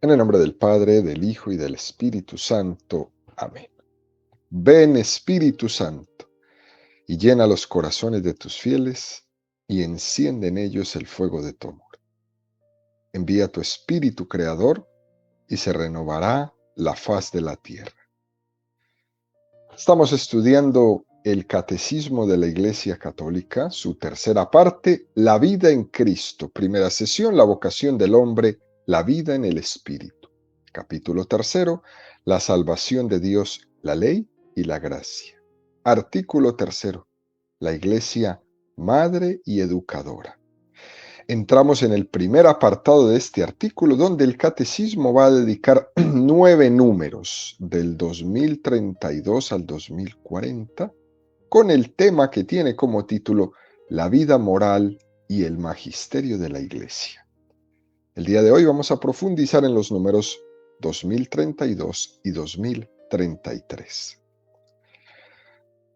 En el nombre del Padre, del Hijo y del Espíritu Santo. Amén. Ven, Espíritu Santo, y llena los corazones de tus fieles, y enciende en ellos el fuego de tu amor. Envía tu Espíritu Creador, y se renovará la faz de la tierra. Estamos estudiando el Catecismo de la Iglesia Católica, su tercera parte, la vida en Cristo. Primera sesión, la vocación del hombre, la vida en el Espíritu. Capítulo tercero, la salvación de Dios, la ley y la gracia. Artículo tercero, la Iglesia, madre y educadora. Entramos en el primer apartado de este artículo, donde el Catecismo va a dedicar 9 números, del 2032 al 2040, con el tema que tiene como título La vida moral y el magisterio de la Iglesia. El día de hoy vamos a profundizar en los números 2032 y 2033.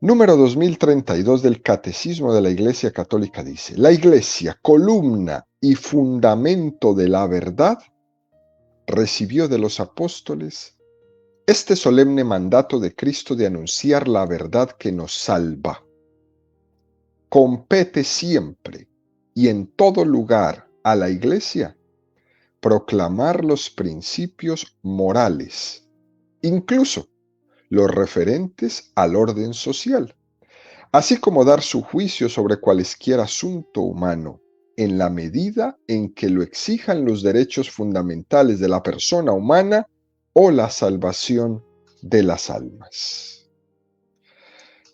Número 2032 del Catecismo de la Iglesia Católica dice: la Iglesia, columna y fundamento de la verdad, recibió de los apóstoles este solemne mandato de Cristo de anunciar la verdad que nos salva. Compete siempre y en todo lugar a la Iglesia proclamar los principios morales, incluso los referentes al orden social, así como dar su juicio sobre cualesquier asunto humano, en la medida en que lo exijan los derechos fundamentales de la persona humana o la salvación de las almas.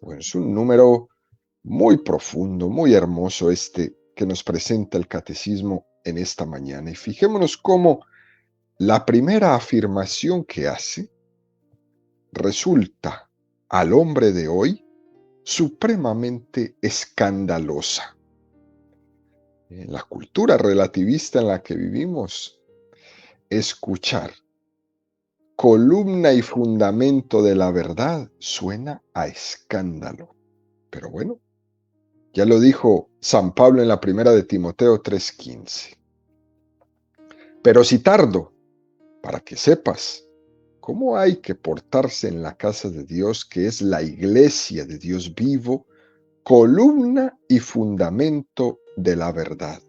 Bueno, es un número muy profundo, muy hermoso este que nos presenta el Catecismo en esta mañana. Y fijémonos cómo la primera afirmación que hace resulta al hombre de hoy supremamente escandalosa. En la cultura relativista en la que vivimos, escuchar columna y fundamento de la verdad suena a escándalo. Pero bueno, ya lo dijo San Pablo en la primera de Timoteo 3:15. Pero si tardo, para que sepas cómo hay que portarse en la casa de Dios, que es la iglesia de Dios vivo, columna y fundamento de la verdad.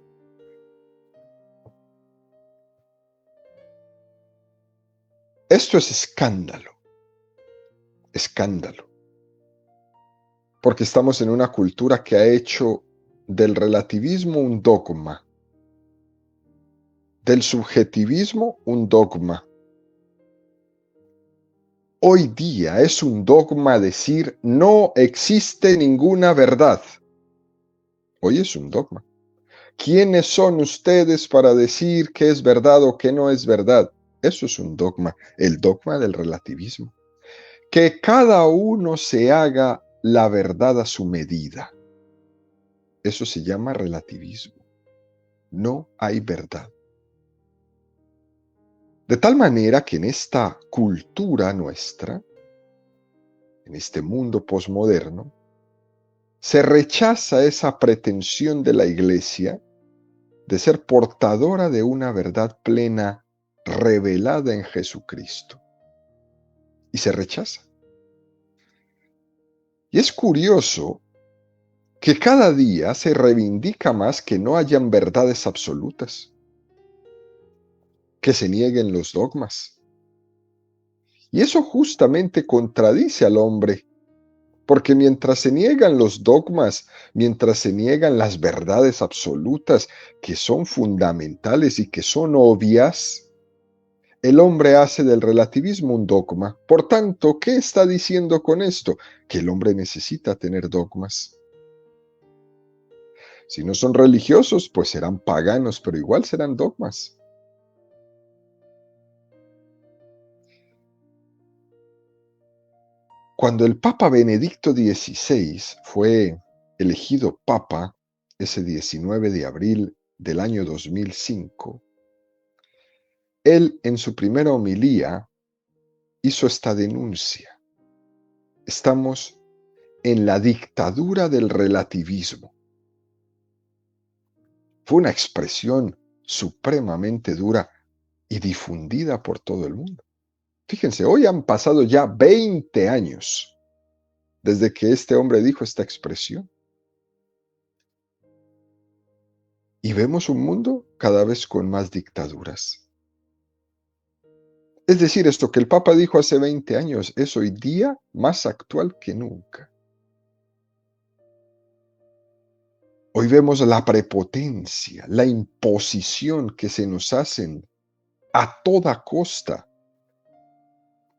Esto es escándalo, escándalo, porque estamos en una cultura que ha hecho del relativismo un dogma, del subjetivismo un dogma. Hoy día es un dogma decir no existe ninguna verdad. Hoy es un dogma. ¿Quiénes son ustedes para decir qué es verdad o qué no es verdad? Eso es un dogma, el dogma del relativismo. Que cada uno se haga la verdad a su medida. Eso se llama relativismo. No hay verdad. De tal manera que en esta cultura nuestra, en este mundo posmoderno, se rechaza esa pretensión de la Iglesia de ser portadora de una verdad plena revelada en Jesucristo. Y se rechaza. Y es curioso que cada día se reivindica más que no hayan verdades absolutas, que se nieguen los dogmas. Y eso justamente contradice al hombre, porque mientras se niegan los dogmas, mientras se niegan las verdades absolutas que son fundamentales y que son obvias, el hombre hace del relativismo un dogma. Por tanto, ¿qué está diciendo con esto? Que el hombre necesita tener dogmas. Si no son religiosos, pues serán paganos, pero igual serán dogmas. Cuando el Papa Benedicto XVI fue elegido Papa, ese 19 de abril del año 2005, él en su primera homilía hizo esta denuncia. Estamos en la dictadura del relativismo. Fue una expresión supremamente dura y difundida por todo el mundo. Fíjense, hoy han pasado ya 20 años desde que este hombre dijo esta expresión. Y vemos un mundo cada vez con más dictaduras. Es decir, esto que el Papa dijo hace 20 años es hoy día más actual que nunca. Hoy vemos la prepotencia, la imposición que se nos hacen a toda costa.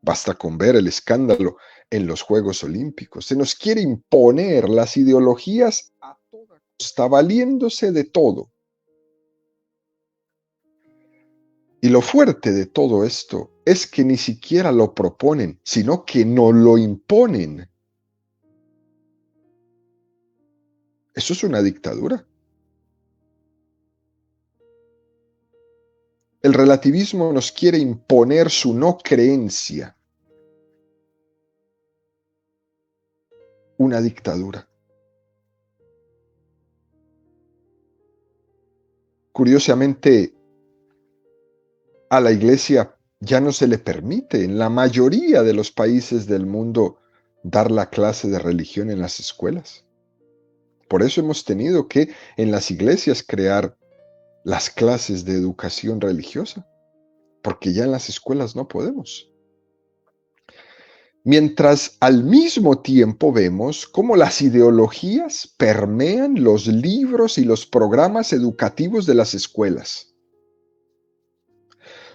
Basta con ver el escándalo en los Juegos Olímpicos. Se nos quiere imponer las ideologías a toda costa, valiéndose de todo. Y lo fuerte de todo esto es que ni siquiera lo proponen, sino que nos lo imponen. Eso es una dictadura. El relativismo nos quiere imponer su no creencia. Una dictadura. Curiosamente, a la Iglesia ya no se le permite en la mayoría de los países del mundo dar la clase de religión en las escuelas. Por eso hemos tenido que en las iglesias crear las clases de educación religiosa, porque ya en las escuelas no podemos. Mientras al mismo tiempo vemos cómo las ideologías permean los libros y los programas educativos de las escuelas,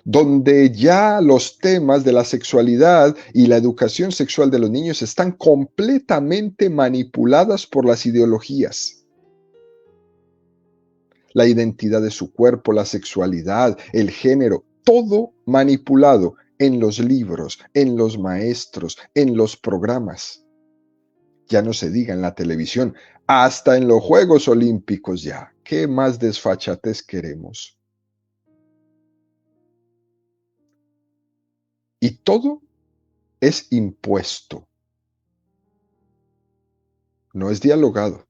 donde ya los temas de la sexualidad y la educación sexual de los niños están completamente manipuladas por las ideologías. La identidad de su cuerpo, la sexualidad, el género, todo manipulado en los libros, en los maestros, en los programas. Ya no se diga en la televisión, hasta en los Juegos Olímpicos ya. ¿Qué más desfachatez queremos? Y todo es impuesto. No es dialogado,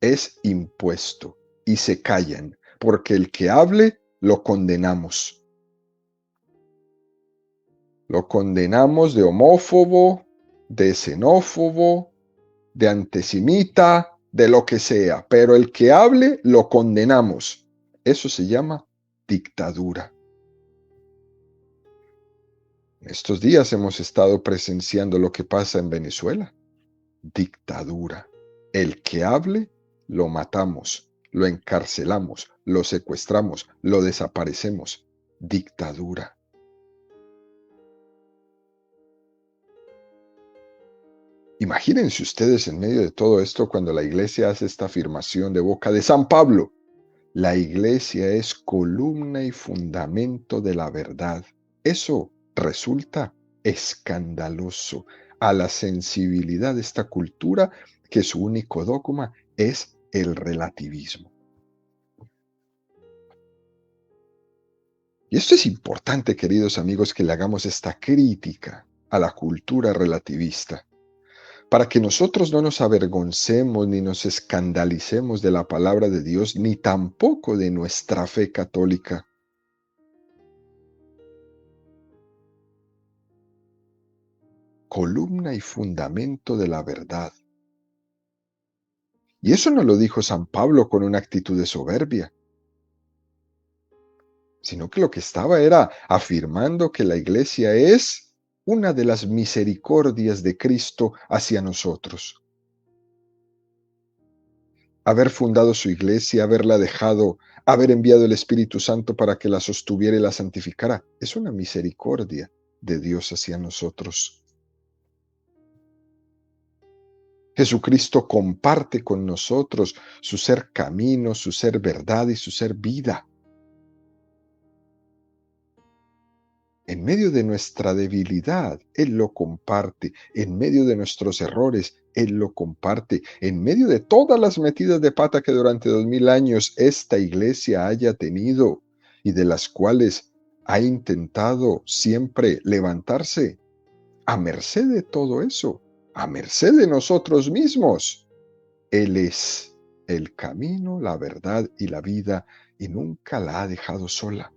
es impuesto. Y se callan, porque el que hable lo condenamos. Lo condenamos de homófobo, de xenófobo, de antisemita, de lo que sea, pero el que hable lo condenamos. Eso se llama dictadura. Estos días hemos estado presenciando lo que pasa en Venezuela. Dictadura. El que hable, lo matamos, lo encarcelamos, lo secuestramos, lo desaparecemos. Dictadura. Imagínense ustedes en medio de todo esto cuando la iglesia hace esta afirmación de boca de San Pablo. La iglesia es columna y fundamento de la verdad. Eso resulta escandaloso a la sensibilidad de esta cultura que su único dogma es el relativismo. Y esto es importante, queridos amigos, que le hagamos esta crítica a la cultura relativista, para que nosotros no nos avergoncemos ni nos escandalicemos de la palabra de Dios, ni tampoco de nuestra fe católica. Columna y fundamento de la verdad. Y eso no lo dijo San Pablo con una actitud de soberbia, sino que lo que estaba era afirmando que la iglesia es una de las misericordias de Cristo hacia nosotros. Haber fundado su iglesia, haberla dejado, haber enviado el Espíritu Santo para que la sostuviera y la santificara, es una misericordia de Dios hacia nosotros. Jesucristo comparte con nosotros su ser camino, su ser verdad y su ser vida. En medio de nuestra debilidad, Él lo comparte. En medio de nuestros errores, Él lo comparte. En medio de todas las metidas de pata que durante 2000 años esta iglesia haya tenido y de las cuales ha intentado siempre levantarse, a merced de todo eso, a merced de nosotros mismos, Él es el camino, la verdad y la vida y nunca la ha dejado sola.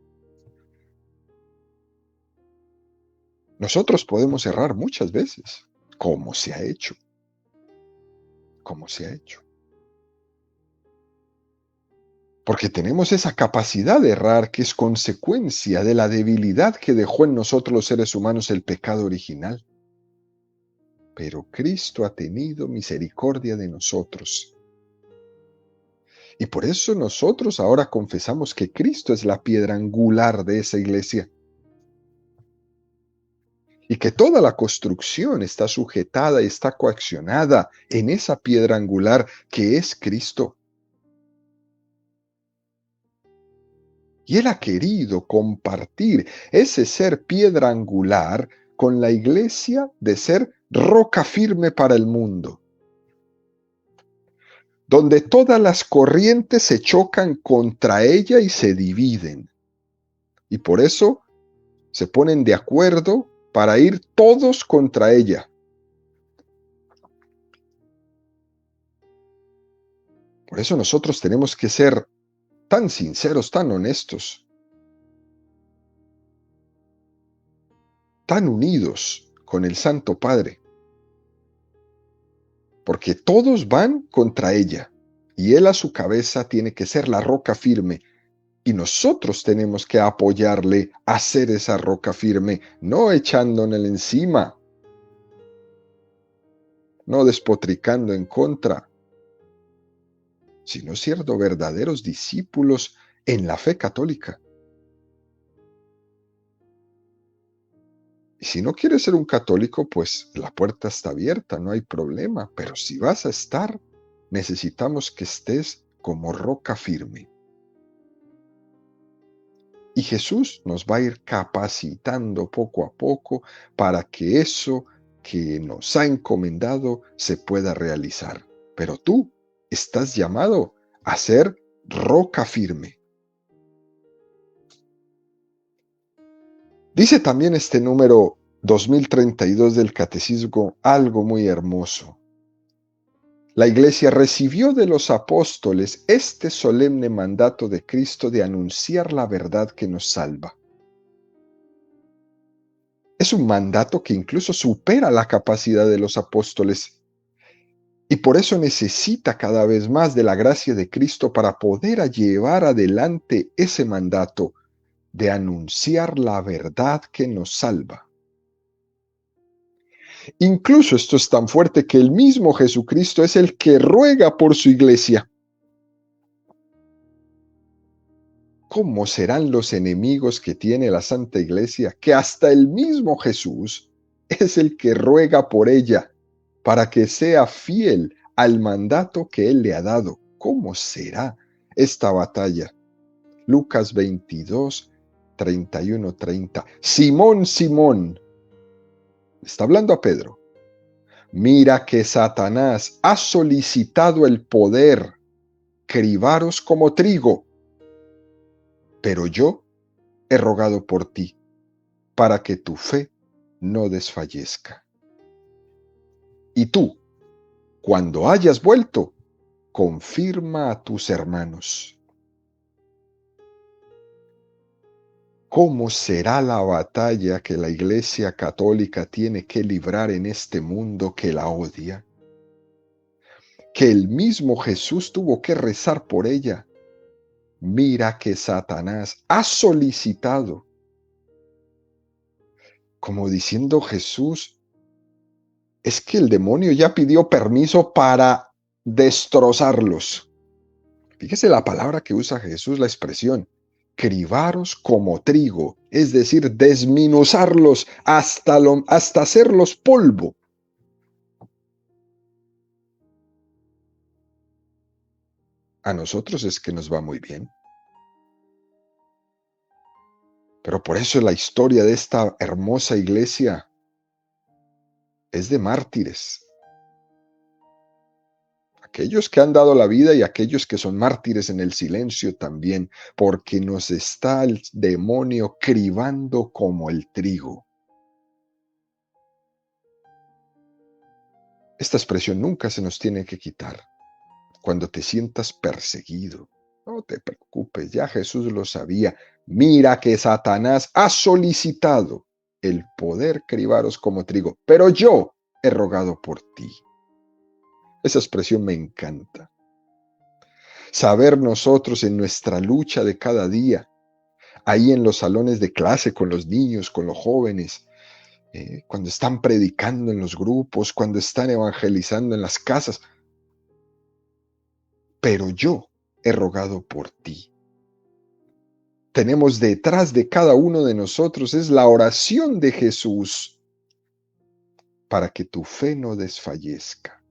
Nosotros podemos errar muchas veces, como se ha hecho, como se ha hecho. Porque tenemos esa capacidad de errar que es consecuencia de la debilidad que dejó en nosotros los seres humanos el pecado original. Pero Cristo ha tenido misericordia de nosotros. Y por eso nosotros ahora confesamos que Cristo es la piedra angular de esa iglesia. Y que toda la construcción está sujetada y está coaccionada en esa piedra angular que es Cristo. Y Él ha querido compartir ese ser piedra angular con la iglesia de ser roca firme para el mundo, donde todas las corrientes se chocan contra ella y se dividen. Y por eso se ponen de acuerdo para ir todos contra ella. Por eso nosotros tenemos que ser tan sinceros, tan honestos, tan unidos con el Santo Padre, porque todos van contra ella, y Él a su cabeza tiene que ser la roca firme, y nosotros tenemos que apoyarle a ser esa roca firme, no echándole encima, no despotricando en contra, sino siendo verdaderos discípulos en la fe católica. Y si no quieres ser un católico, pues la puerta está abierta, no hay problema. Pero si vas a estar, necesitamos que estés como roca firme. Y Jesús nos va a ir capacitando poco a poco para que eso que nos ha encomendado se pueda realizar. Pero tú estás llamado a ser roca firme. Dice también este número 2032 del Catecismo algo muy hermoso. La Iglesia recibió de los apóstoles este solemne mandato de Cristo de anunciar la verdad que nos salva. Es un mandato que incluso supera la capacidad de los apóstoles y por eso necesita cada vez más de la gracia de Cristo para poder llevar adelante ese mandato de anunciar la verdad que nos salva. Incluso esto es tan fuerte que el mismo Jesucristo es el que ruega por su iglesia. ¿Cómo serán los enemigos que tiene la Santa Iglesia? Que hasta el mismo Jesús es el que ruega por ella para que sea fiel al mandato que Él le ha dado. ¿Cómo será esta batalla? Lucas 22, 31, 30. Simón, Simón, está hablando a Pedro. Mira que Satanás ha solicitado el poder, cribaros como trigo, pero yo he rogado por ti, para que tu fe no desfallezca. Y tú, cuando hayas vuelto, confirma a tus hermanos. ¿Cómo será la batalla que la Iglesia Católica tiene que librar en este mundo que la odia? Que el mismo Jesús tuvo que rezar por ella. Mira que Satanás ha solicitado, como diciendo Jesús, es que el demonio ya pidió permiso para destrozarlos. Fíjese la palabra que usa Jesús, la expresión, cribaros como trigo, es decir, desminuzarlos hasta hacerlos polvo. A nosotros es que nos va muy bien. Pero por eso la historia de esta hermosa iglesia es de mártires. Aquellos que han dado la vida y aquellos que son mártires en el silencio también, porque nos está el demonio cribando como el trigo. Esta expresión nunca se nos tiene que quitar. Cuando te sientas perseguido, no te preocupes, ya Jesús lo sabía. Mira que Satanás ha solicitado. el poder cribaros como trigo, pero yo he rogado por ti. Esa expresión me encanta. Saber nosotros en nuestra lucha de cada día, ahí en los salones de clase, con los niños, con los jóvenes, cuando están predicando en los grupos, cuando están evangelizando en las casas, pero yo he rogado por ti. Tenemos detrás de cada uno de nosotros es la oración de Jesús para que tu fe no desfallezca.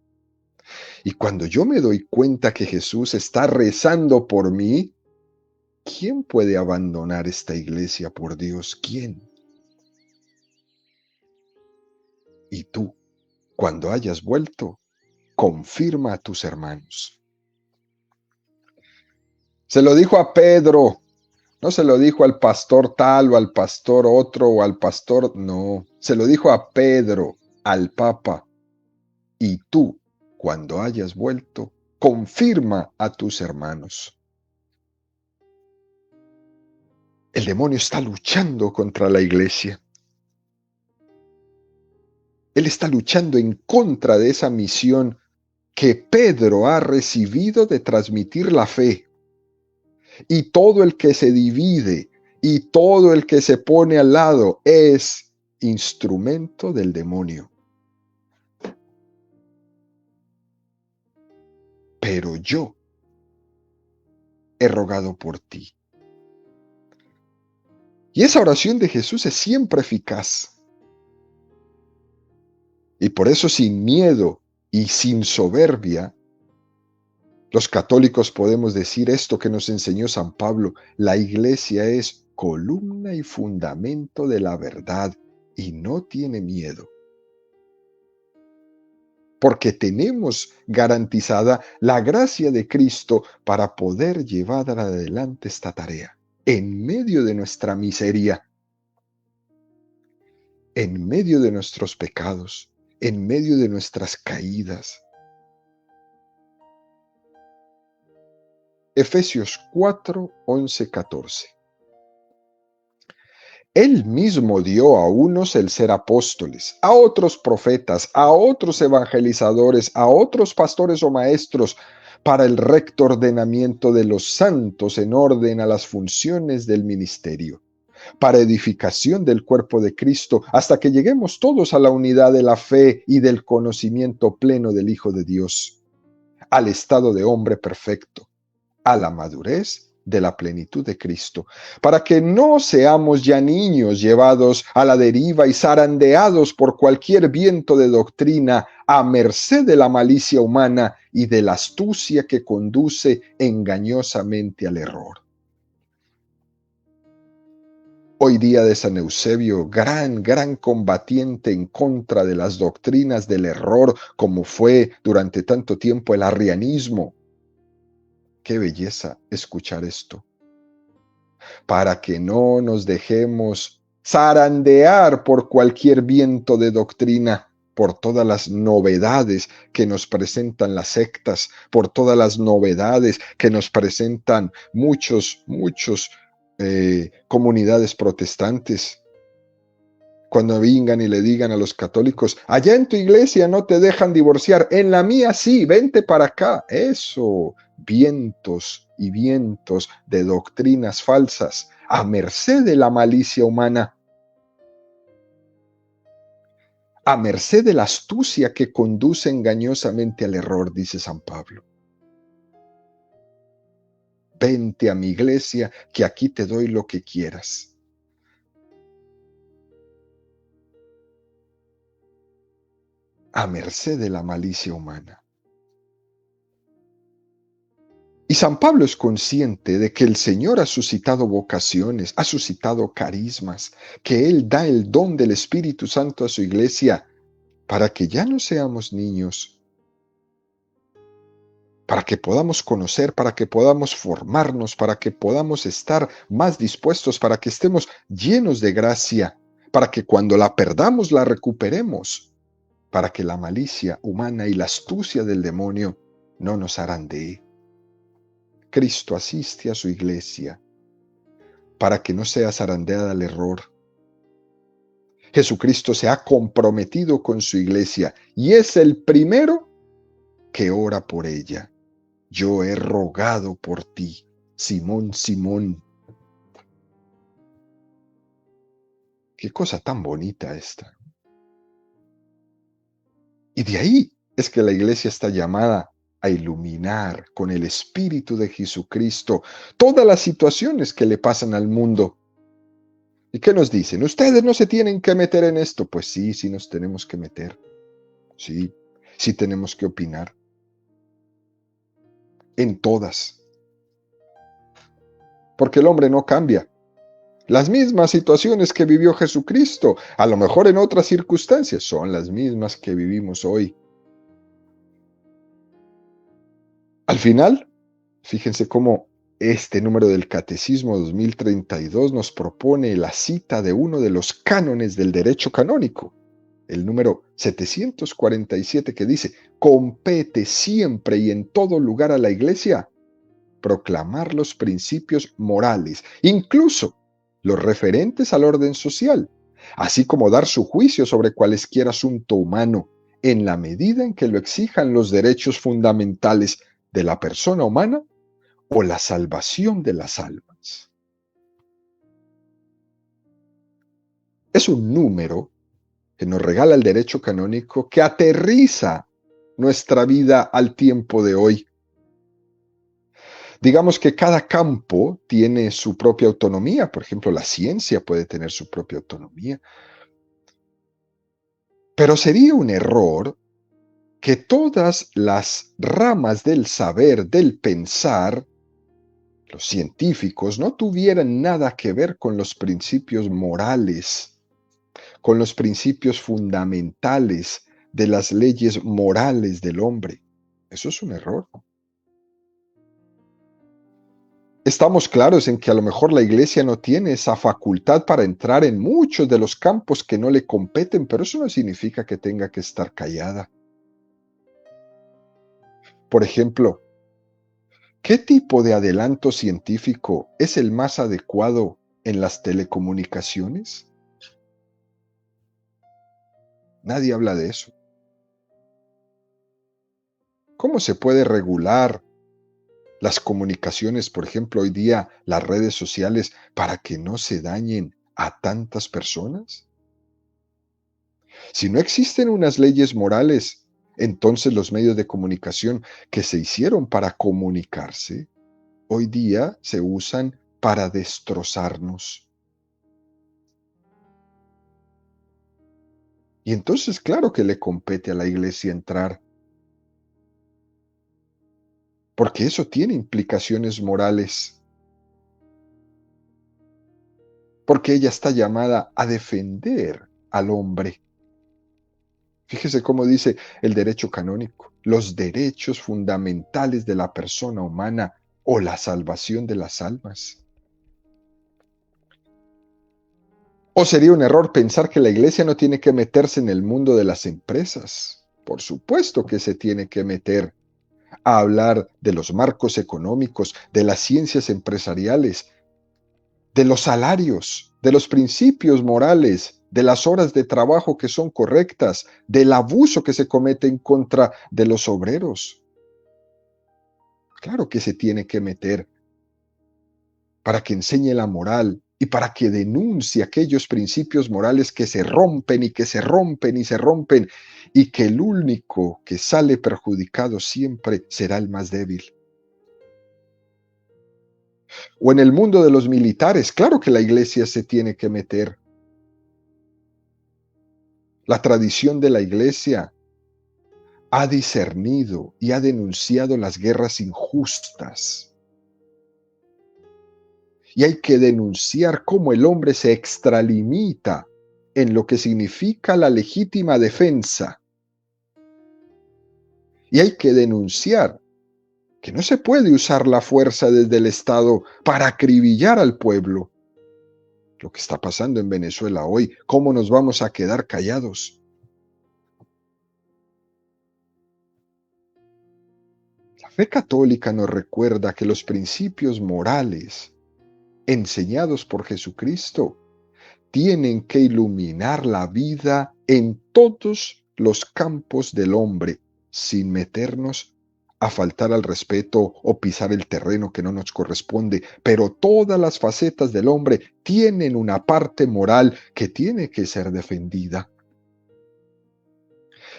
Y cuando yo me doy cuenta que Jesús está rezando por mí, ¿quién puede abandonar esta iglesia, por Dios? ¿Quién? Y tú, cuando hayas vuelto, confirma a tus hermanos. Se lo dijo a Pedro, no se lo dijo al pastor tal o al pastor otro o al pastor, no, se lo dijo a Pedro, al Papa. Y tú, cuando hayas vuelto, confirma a tus hermanos. El demonio está luchando contra la iglesia. Él está luchando en contra de esa misión que Pedro ha recibido de transmitir la fe. Y todo el que se divide y todo el que se pone al lado es instrumento del demonio. Pero yo he rogado por ti. Y esa oración de Jesús es siempre eficaz. Y por eso, sin miedo y sin soberbia, los católicos podemos decir esto que nos enseñó San Pablo: la iglesia es columna y fundamento de la verdad y no tiene miedo. Porque tenemos garantizada la gracia de Cristo para poder llevar adelante esta tarea en medio de nuestra miseria, en medio de nuestros pecados, en medio de nuestras caídas. Efesios 4, 11, 14. Él mismo dio a unos el ser apóstoles, a otros profetas, a otros evangelizadores, a otros pastores o maestros, para el recto ordenamiento de los santos en orden a las funciones del ministerio, para edificación del cuerpo de Cristo, hasta que lleguemos todos a la unidad de la fe y del conocimiento pleno del Hijo de Dios, al estado de hombre perfecto, a la madurez de la plenitud de Cristo, para que no seamos ya niños llevados a la deriva y zarandeados por cualquier viento de doctrina, a merced de la malicia humana y de la astucia que conduce engañosamente al error. Hoy día de San Eusebio, gran combatiente en contra de las doctrinas del error, como fue durante tanto tiempo el arrianismo. Qué belleza escuchar esto. Para que no nos dejemos zarandear por cualquier viento de doctrina, por todas las novedades que nos presentan las sectas, por todas las novedades que nos presentan muchos comunidades protestantes. Cuando vengan y le digan a los católicos: allá en tu iglesia no te dejan divorciar, en la mía sí, vente para acá. Eso, vientos y vientos de doctrinas falsas, a merced de la malicia humana, a merced de la astucia que conduce engañosamente al error, dice San Pablo. Vente a mi iglesia, que aquí te doy lo que quieras. A merced de la malicia humana. Y San Pablo es consciente de que el Señor ha suscitado vocaciones, ha suscitado carismas, que Él da el don del Espíritu Santo a su iglesia para que ya no seamos niños, para que podamos conocer, para que podamos formarnos, para que podamos estar más dispuestos, para que estemos llenos de gracia, para que cuando la perdamos la recuperemos, para que la malicia humana y la astucia del demonio no nos zarandee. Cristo asiste a su iglesia para que no sea zarandeada al error. Jesucristo se ha comprometido con su iglesia y es el primero que ora por ella. Yo he rogado por ti, Simón, Simón. Qué cosa tan bonita esta. Y de ahí es que la iglesia está llamada a iluminar con el Espíritu de Jesucristo todas las situaciones que le pasan al mundo. ¿Y qué nos dicen? Ustedes no se tienen que meter en esto. Pues sí, sí nos tenemos que meter. Sí, sí tenemos que opinar. En todas. Porque el hombre no cambia. Las mismas situaciones que vivió Jesucristo, a lo mejor en otras circunstancias, son las mismas que vivimos hoy. Al final, fíjense cómo este número del Catecismo 2032 nos propone la cita de uno de los cánones del derecho canónico, el número 747, que dice: compete siempre y en todo lugar a la Iglesia proclamar los principios morales, incluso los referentes al orden social, así como dar su juicio sobre cualesquier asunto humano, en la medida en que lo exijan los derechos fundamentales de la persona humana o la salvación de las almas. Es un número que nos regala el derecho canónico que aterriza nuestra vida al tiempo de hoy. Digamos que cada campo tiene su propia autonomía. Por ejemplo, la ciencia puede tener su propia autonomía. Pero sería un error que todas las ramas del saber, del pensar, los científicos, no tuvieran nada que ver con los principios morales, con los principios fundamentales de las leyes morales del hombre. Eso es un error. Estamos claros en que a lo mejor la iglesia no tiene esa facultad para entrar en muchos de los campos que no le competen, pero eso no significa que tenga que estar callada. Por ejemplo, ¿qué tipo de adelanto científico es el más adecuado en las telecomunicaciones? Nadie habla de eso. ¿Cómo se puede regular las comunicaciones, por ejemplo, hoy día las redes sociales, para que no se dañen a tantas personas? Si no existen unas leyes morales, entonces los medios de comunicación que se hicieron para comunicarse, hoy día se usan para destrozarnos. Y entonces, claro que le compete a la iglesia entrar, porque eso tiene implicaciones morales, porque ella está llamada a defender al hombre. Fíjese cómo dice el derecho canónico: los derechos fundamentales de la persona humana o la salvación de las almas. ¿O sería un error pensar que la iglesia no tiene que meterse en el mundo de las empresas? Por supuesto que se tiene que meter a hablar de los marcos económicos, de las ciencias empresariales, de los salarios, de los principios morales, de las horas de trabajo que son correctas, del abuso que se comete en contra de los obreros. Claro que se tiene que meter para que enseñe la moral y para que denuncie aquellos principios morales que se rompen y que se rompen y se rompen, y que el único que sale perjudicado siempre será el más débil. O en el mundo de los militares, claro que la iglesia se tiene que meter. La tradición de la iglesia ha discernido y ha denunciado las guerras injustas. Y hay que denunciar cómo el hombre se extralimita en lo que significa la legítima defensa. Y hay que denunciar que no se puede usar la fuerza desde el Estado para acribillar al pueblo. Lo que está pasando en Venezuela hoy, ¿cómo nos vamos a quedar callados? La fe católica nos recuerda que los principios morales enseñados por Jesucristo tienen que iluminar la vida en todos los campos del hombre, sin meternos a faltar al respeto o pisar el terreno que no nos corresponde. Pero todas las facetas del hombre tienen una parte moral que tiene que ser defendida.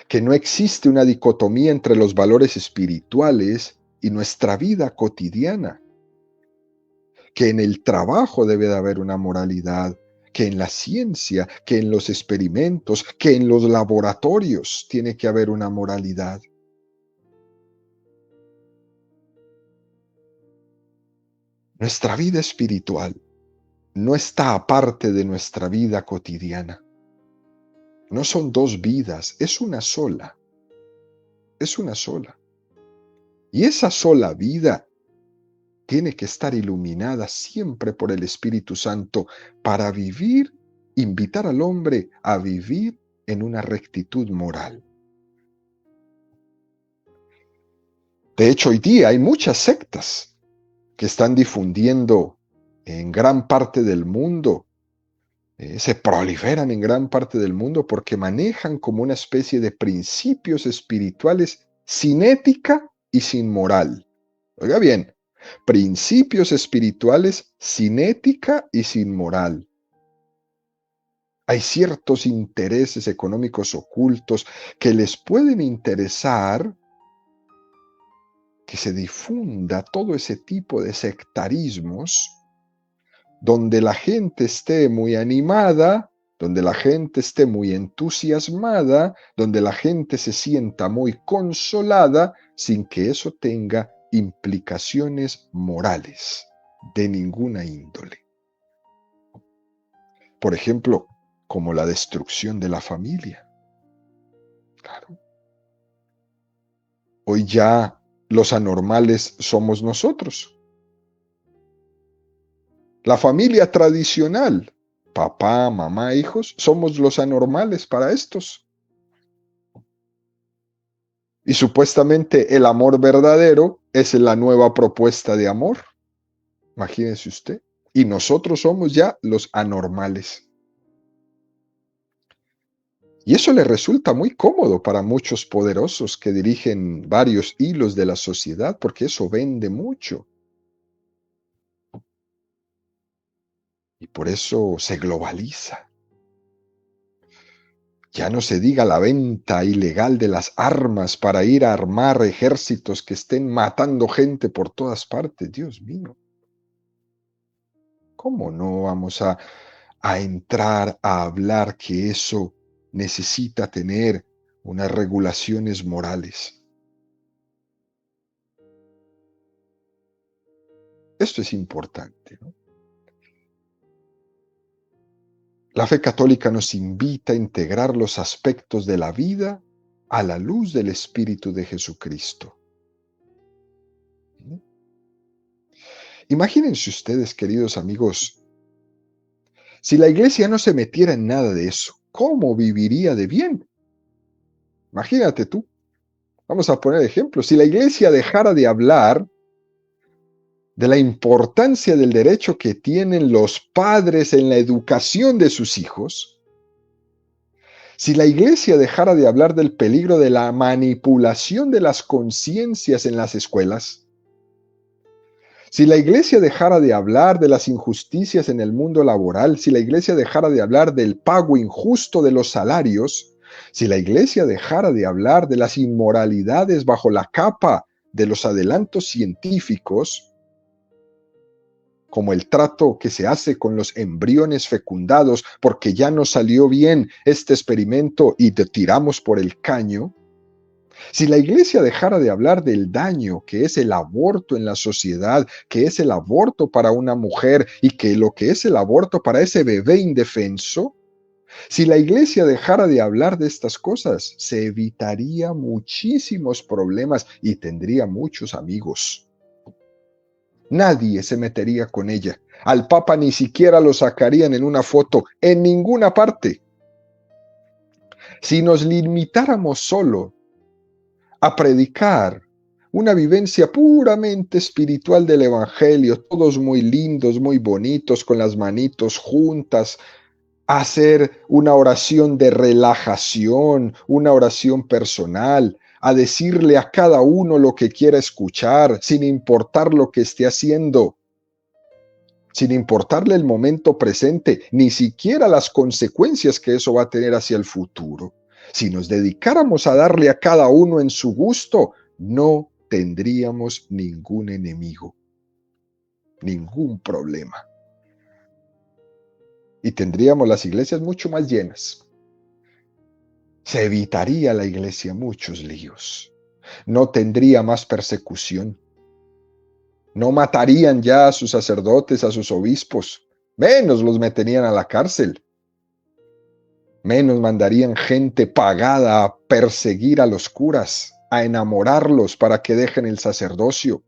Que no existe una dicotomía entre los valores espirituales y nuestra vida cotidiana. Que en el trabajo debe de haber una moralidad, que en la ciencia, que en los experimentos, que en los laboratorios tiene que haber una moralidad. Nuestra vida espiritual no está aparte de nuestra vida cotidiana. No son dos vidas, es una sola. Es una sola. Y esa sola vida tiene que estar iluminada siempre por el Espíritu Santo para vivir, invitar al hombre a vivir en una rectitud moral. De hecho, hoy día hay muchas sectas que están difundiendo en gran parte del mundo, se proliferan en gran parte del mundo porque manejan como una especie de principios espirituales sin ética y sin moral. Oiga bien, principios espirituales sin ética y sin moral. Hay ciertos intereses económicos ocultos que les pueden interesar que se difunda todo ese tipo de sectarismos donde la gente esté muy animada, donde la gente esté muy entusiasmada, donde la gente se sienta muy consolada, sin que eso tenga implicaciones morales de ninguna índole. Por ejemplo, como la destrucción de la familia. Claro. Hoy ya los anormales somos nosotros. La familia tradicional, papá, mamá, hijos, somos los anormales para estos. Y supuestamente el amor verdadero es la nueva propuesta de amor. Imagínense usted. Y nosotros somos ya los anormales. Y eso le resulta muy cómodo para muchos poderosos que dirigen varios hilos de la sociedad, porque eso vende mucho. Y por eso se globaliza. Ya no se diga la venta ilegal de las armas para ir a armar ejércitos que estén matando gente por todas partes. Dios mío. ¿Cómo no vamos a entrar a hablar que eso necesita tener unas regulaciones morales? Esto es importante, ¿no? La fe católica nos invita a integrar los aspectos de la vida a la luz del Espíritu de Jesucristo. Imagínense ustedes, queridos amigos, si la iglesia no se metiera en nada de eso, ¿cómo viviría de bien? Imagínate tú. Vamos a poner ejemplos. Si la iglesia dejara de hablar de la importancia del derecho que tienen los padres en la educación de sus hijos, si la iglesia dejara de hablar del peligro de la manipulación de las conciencias en las escuelas, si la iglesia dejara de hablar de las injusticias en el mundo laboral, si la iglesia dejara de hablar del pago injusto de los salarios, si la iglesia dejara de hablar de las inmoralidades bajo la capa de los adelantos científicos, como el trato que se hace con los embriones fecundados porque ya no salió bien este experimento y te tiramos por el caño, si la iglesia dejara de hablar del daño que es el aborto en la sociedad, que es el aborto para una mujer y que lo que es el aborto para ese bebé indefenso, si la iglesia dejara de hablar de estas cosas, se evitaría muchísimos problemas y tendría muchos amigos. Nadie se metería con ella. Al Papa ni siquiera lo sacarían en una foto, en ninguna parte. Si nos limitáramos solo a predicar una vivencia puramente espiritual del Evangelio, todos muy lindos, muy bonitos, con las manitos juntas, a hacer una oración de relajación, una oración personal, a decirle a cada uno lo que quiera escuchar, sin importar lo que esté haciendo, sin importarle el momento presente, ni siquiera las consecuencias que eso va a tener hacia el futuro. Si nos dedicáramos a darle a cada uno en su gusto, no tendríamos ningún enemigo, ningún problema. Y tendríamos las iglesias mucho más llenas. Se evitaría la iglesia muchos líos. No tendría más persecución. No matarían ya a sus sacerdotes, a sus obispos. Menos los meterían a la cárcel. Menos mandarían gente pagada a perseguir a los curas, a enamorarlos para que dejen el sacerdocio.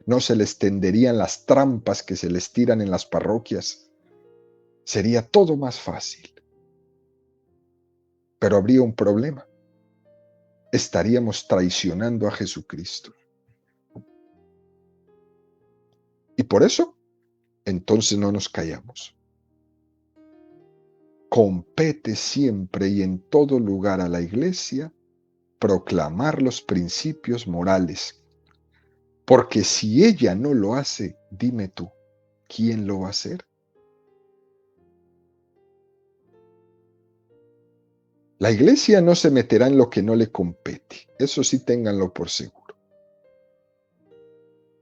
No se les tenderían las trampas que se les tiran en las parroquias. Sería todo más fácil. Pero habría un problema. Estaríamos traicionando a Jesucristo. Y por eso, entonces no nos callamos. Compete siempre y en todo lugar a la iglesia proclamar los principios morales. Porque si ella no lo hace, dime tú, ¿quién lo va a hacer? La iglesia no se meterá en lo que no le compete. Eso sí, ténganlo por seguro.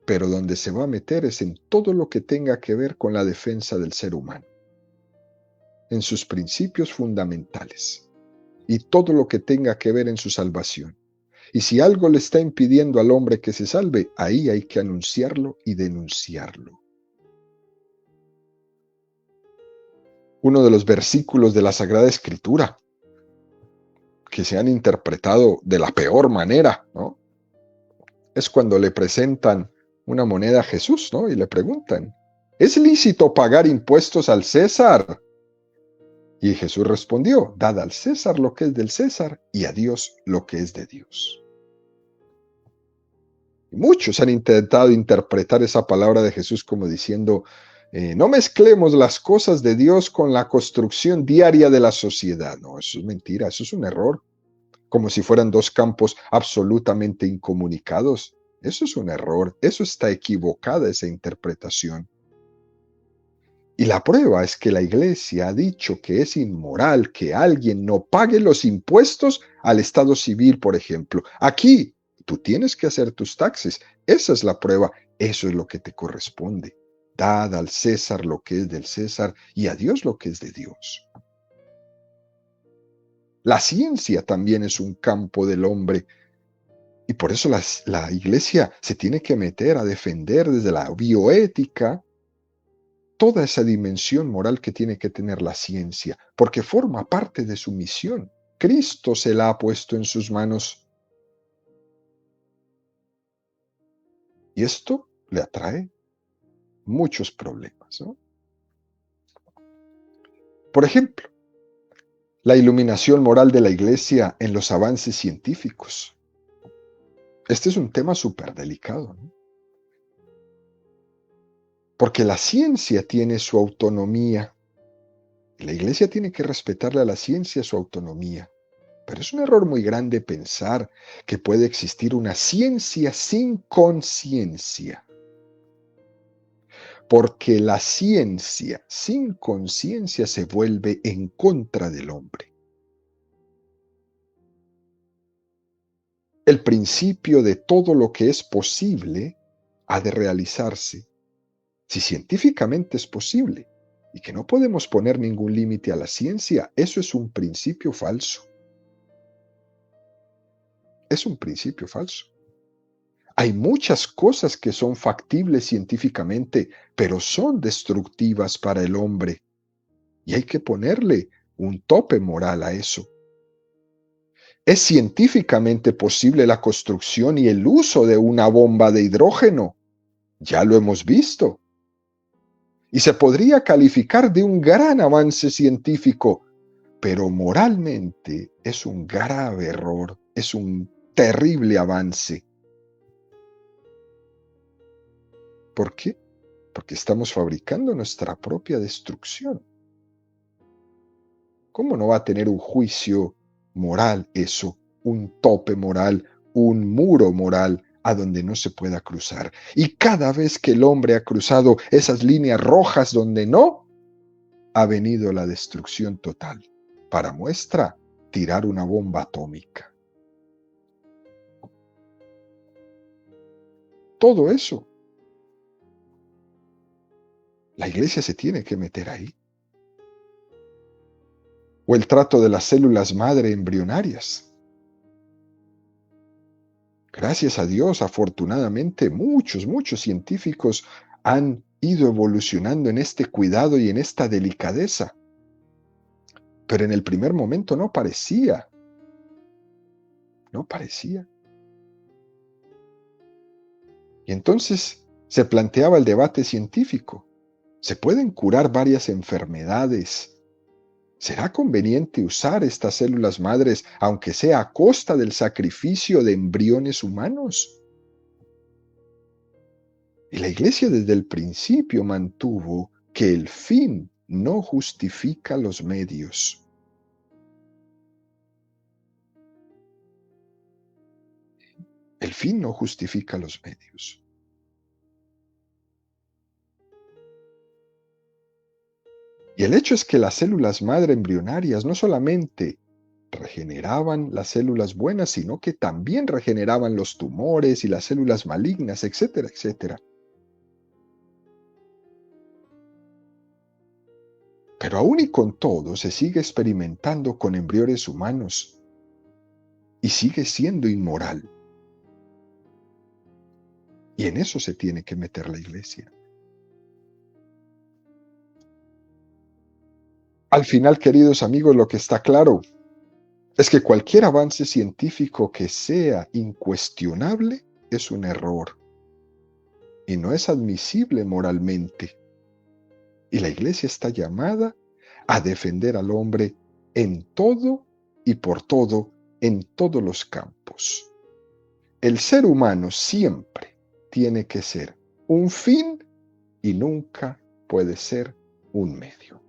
Pero donde se va a meter es en todo lo que tenga que ver con la defensa del ser humano, en sus principios fundamentales y todo lo que tenga que ver en su salvación. Y si algo le está impidiendo al hombre que se salve, ahí hay que anunciarlo y denunciarlo. Uno de los versículos de la Sagrada Escritura que se han interpretado de la peor manera, ¿no? Es cuando le presentan una moneda a Jesús, ¿no? Y le preguntan, ¿es lícito pagar impuestos al César? Y Jesús respondió, dad al César lo que es del César y a Dios lo que es de Dios. Muchos han intentado interpretar esa palabra de Jesús como diciendo, no mezclemos las cosas de Dios con la construcción diaria de la sociedad. No, eso es mentira, eso es un error. Como si fueran dos campos absolutamente incomunicados. Eso es un error, eso está equivocada esa interpretación. Y la prueba es que la iglesia ha dicho que es inmoral que alguien no pague los impuestos al Estado civil, por ejemplo. Aquí, tú tienes que hacer tus taxes. Esa es la prueba. Eso es lo que te corresponde. Dad al César lo que es del César y a Dios lo que es de Dios. La ciencia también es un campo del hombre. Y por eso la iglesia se tiene que meter a defender desde la bioética toda esa dimensión moral que tiene que tener la ciencia, porque forma parte de su misión. Cristo se la ha puesto en sus manos. Y esto le atrae muchos problemas, ¿no? Por ejemplo, la iluminación moral de la iglesia en los avances científicos. Este es un tema súper delicado, ¿no? Porque la ciencia tiene su autonomía. Y la iglesia tiene que respetarle a la ciencia su autonomía. Pero es un error muy grande pensar que puede existir una ciencia sin conciencia. Porque la ciencia sin conciencia se vuelve en contra del hombre. El principio de todo lo que es posible ha de realizarse. Si científicamente es posible y que no podemos poner ningún límite a la ciencia, eso es un principio falso. Es un principio falso. Hay muchas cosas que son factibles científicamente, pero son destructivas para el hombre. Y hay que ponerle un tope moral a eso. Es científicamente posible la construcción y el uso de una bomba de hidrógeno. Ya lo hemos visto. Y se podría calificar de un gran avance científico, pero moralmente es un grave error, es un terrible avance. ¿Por qué? Porque estamos fabricando nuestra propia destrucción. ¿Cómo no va a tener un juicio moral eso? Un tope moral, un muro moral a donde no se pueda cruzar. Y cada vez que el hombre ha cruzado esas líneas rojas donde no, ha venido la destrucción total. Para muestra, tirar una bomba atómica. Todo eso, la iglesia se tiene que meter ahí. O el trato de las células madre embrionarias. Gracias a Dios, afortunadamente, muchos científicos han ido evolucionando en este cuidado y en esta delicadeza. Pero en el primer momento no parecía, no parecía. Y entonces se planteaba el debate científico. ¿Se pueden curar varias enfermedades? ¿Será conveniente usar estas células madres, aunque sea a costa del sacrificio de embriones humanos? Y la Iglesia desde el principio mantuvo que el fin no justifica los medios. El fin no justifica los medios. Y el hecho es que las células madre embrionarias no solamente regeneraban las células buenas, sino que también regeneraban los tumores y las células malignas, etcétera, etcétera. Pero aún y con todo se sigue experimentando con embriones humanos y sigue siendo inmoral. Y en eso se tiene que meter la iglesia. Al final, queridos amigos, lo que está claro es que cualquier avance científico que sea incuestionable es un error y no es admisible moralmente. Y la iglesia está llamada a defender al hombre en todo y por todo, en todos los campos. El ser humano siempre tiene que ser un fin y nunca puede ser un medio.